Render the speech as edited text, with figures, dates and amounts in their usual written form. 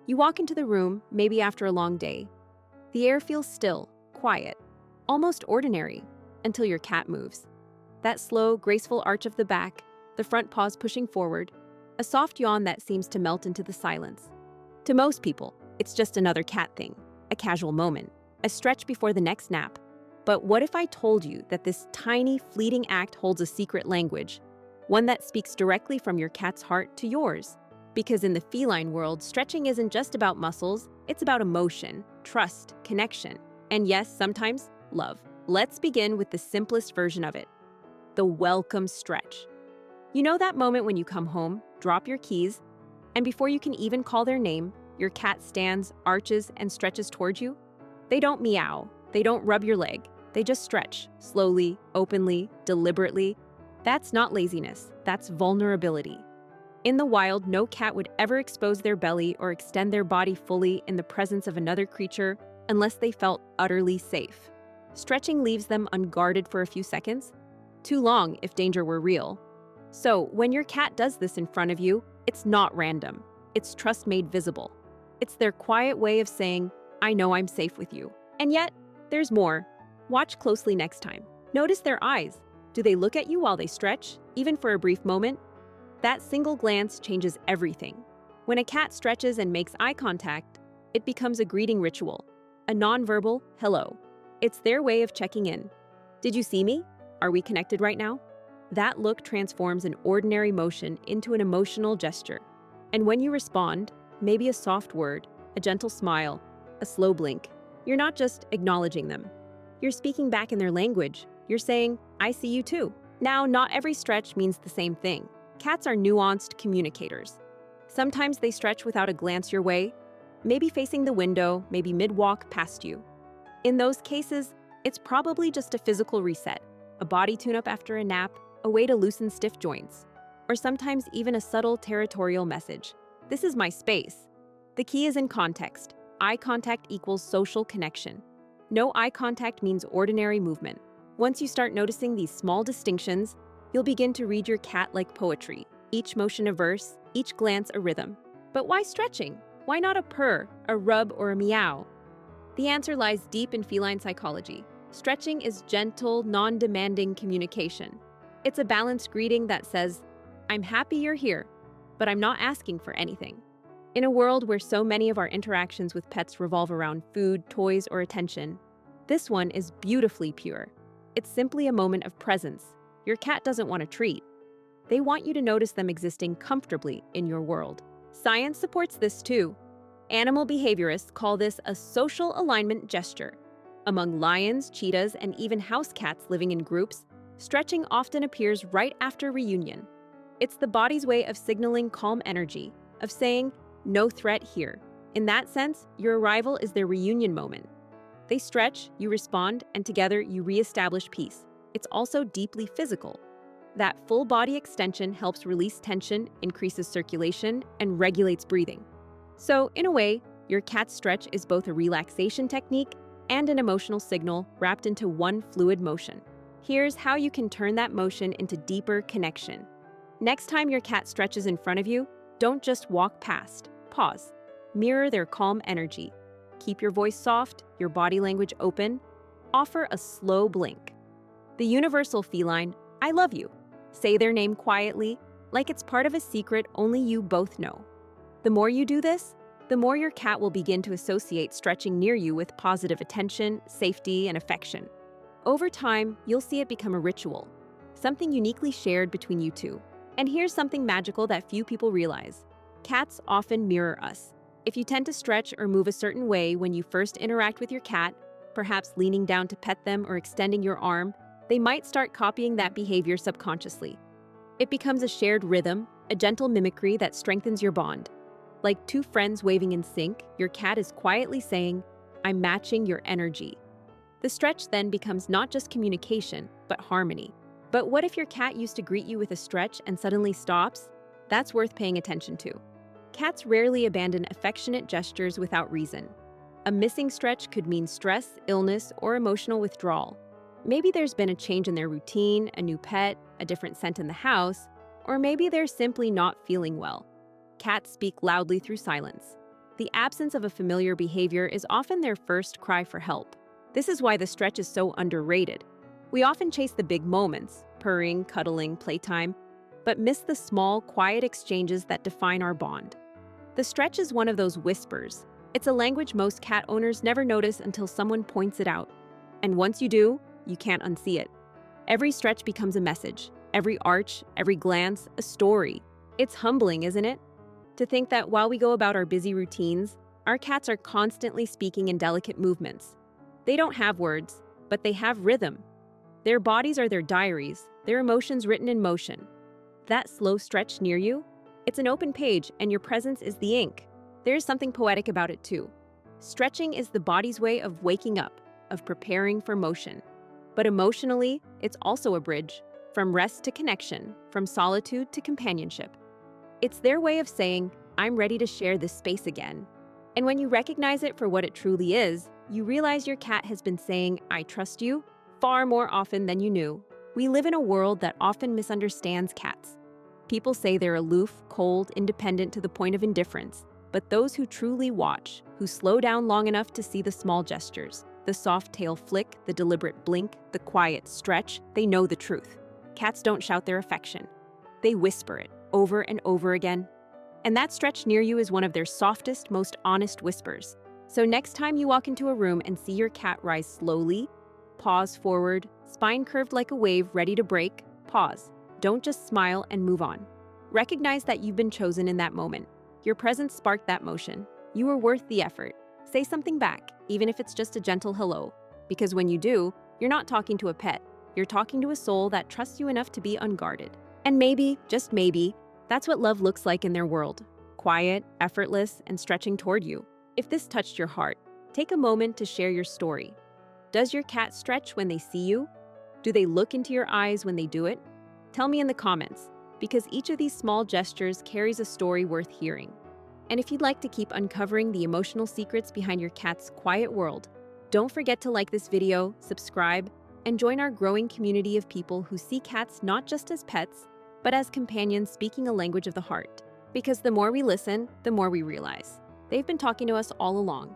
You walk into the room, maybe after a long day. The air feels still, quiet, almost ordinary, until your cat moves. That slow, graceful arch of the back, the front paws pushing forward, a soft yawn that seems to melt into the silence. To most people, it's just another cat thing, a casual moment, a stretch before the next nap. But what if I told you that this tiny, fleeting act holds a secret language, one that speaks directly from your cat's heart to yours? Because in the feline world, stretching isn't just about muscles, it's about emotion, trust, connection, and yes, sometimes love. Let's begin with the simplest version of it, the welcome stretch. You know that moment when you come home, drop your keys, and before you can even call their name, your cat stands, arches, and stretches towards you? They don't meow, they don't rub your leg, they just stretch, slowly, openly, deliberately. That's not laziness, that's vulnerability. In the wild, no cat would ever expose their belly or extend their body fully in the presence of another creature unless they felt utterly safe. Stretching leaves them unguarded for a few seconds, too long if danger were real. So, when your cat does this in front of you, it's not random. It's trust made visible. It's their quiet way of saying, I know I'm safe with you. And yet, there's more. Watch closely next time. Notice their eyes. Do they look at you while they stretch, even for a brief moment? That single glance changes everything. When a cat stretches and makes eye contact, it becomes a greeting ritual, a nonverbal hello. It's their way of checking in. Did you see me? Are we connected right now? That look transforms an ordinary motion into an emotional gesture. And when you respond, maybe a soft word, a gentle smile, a slow blink, you're not just acknowledging them. You're speaking back in their language. You're saying, I see you too. Now, not every stretch means the same thing. Cats are nuanced communicators. Sometimes they stretch without a glance your way, maybe facing the window, maybe mid-walk past you. In those cases, it's probably just a physical reset, a body tune-up after a nap, a way to loosen stiff joints, or sometimes even a subtle territorial message. This is my space. The key is in context. Eye contact equals social connection. No eye contact means ordinary movement. Once you start noticing these small distinctions, you'll begin to read your cat like poetry, each motion a verse, each glance a rhythm. But why stretching? Why not a purr, a rub, or a meow? The answer lies deep in feline psychology. Stretching is gentle, non-demanding communication. It's a balanced greeting that says, I'm happy you're here, but I'm not asking for anything. In a world where so many of our interactions with pets revolve around food, toys, or attention, this one is beautifully pure. It's simply a moment of presence. Your cat doesn't want a treat. They want you to notice them existing comfortably in your world. Science supports this too. Animal behaviorists call this a social alignment gesture. Among lions, cheetahs, and even house cats living in groups, stretching often appears right after reunion. It's the body's way of signaling calm energy, of saying, no threat here. In that sense, your arrival is their reunion moment. They stretch, you respond, and together you re-establish peace. It's also deeply physical. That full body extension helps release tension, increases circulation, and regulates breathing. So, in a way, your cat's stretch is both a relaxation technique and an emotional signal wrapped into one fluid motion. Here's how you can turn that motion into deeper connection. Next time your cat stretches in front of you, don't just walk past. Pause. Mirror their calm energy. Keep your voice soft, your body language open. Offer a slow blink. The universal feline, I love you. Say their name quietly, like it's part of a secret only you both know. The more you do this, the more your cat will begin to associate stretching near you with positive attention, safety, and affection. Over time, you'll see it become a ritual, something uniquely shared between you two. And here's something magical that few people realize. Cats often mirror us. If you tend to stretch or move a certain way when you first interact with your cat, perhaps leaning down to pet them or extending your arm, they might start copying that behavior subconsciously. It becomes a shared rhythm, a gentle mimicry that strengthens your bond. Like two friends waving in sync, your cat is quietly saying, I'm matching your energy. The stretch then becomes not just communication, but harmony. But what if your cat used to greet you with a stretch and suddenly stops? That's worth paying attention to. Cats rarely abandon affectionate gestures without reason. A missing stretch could mean stress, illness, or emotional withdrawal. Maybe there's been a change in their routine, a new pet, a different scent in the house, or maybe they're simply not feeling well. Cats speak loudly through silence. The absence of a familiar behavior is often their first cry for help. This is why the stretch is so underrated. We often chase the big moments, purring, cuddling, playtime, but miss the small, quiet exchanges that define our bond. The stretch is one of those whispers. It's a language most cat owners never notice until someone points it out. And once you do, you can't unsee it. Every stretch becomes a message. Every arch, every glance, a story. It's humbling, isn't it? To think that while we go about our busy routines, our cats are constantly speaking in delicate movements. They don't have words, but they have rhythm. Their bodies are their diaries, their emotions written in motion. That slow stretch near you? It's an open page, and your presence is the ink. There's something poetic about it too. Stretching is the body's way of waking up, of preparing for motion. But emotionally, it's also a bridge, from rest to connection, from solitude to companionship. It's their way of saying, I'm ready to share this space again. And when you recognize it for what it truly is, you realize your cat has been saying, I trust you, far more often than you knew. We live in a world that often misunderstands cats. People say they're aloof, cold, independent to the point of indifference. But those who truly watch, who slow down long enough to see the small gestures, the soft tail flick, the deliberate blink, the quiet stretch, they know the truth. Cats don't shout their affection. They whisper it, over and over again. And that stretch near you is one of their softest, most honest whispers. So next time you walk into a room and see your cat rise slowly, pause forward, spine curved like a wave ready to break, pause. Don't just smile and move on. Recognize that you've been chosen in that moment. Your presence sparked that motion. You were worth the effort. Say something back, even if it's just a gentle hello. Because when you do, you're not talking to a pet. You're talking to a soul that trusts you enough to be unguarded. And maybe, just maybe, that's what love looks like in their world. Quiet, effortless, and stretching toward you. If this touched your heart, take a moment to share your story. Does your cat stretch when they see you? Do they look into your eyes when they do it? Tell me in the comments, because each of these small gestures carries a story worth hearing. And if you'd like to keep uncovering the emotional secrets behind your cat's quiet world, don't forget to like this video, subscribe, and join our growing community of people who see cats not just as pets, but as companions speaking a language of the heart. Because the more we listen, the more we realize they've been talking to us all along.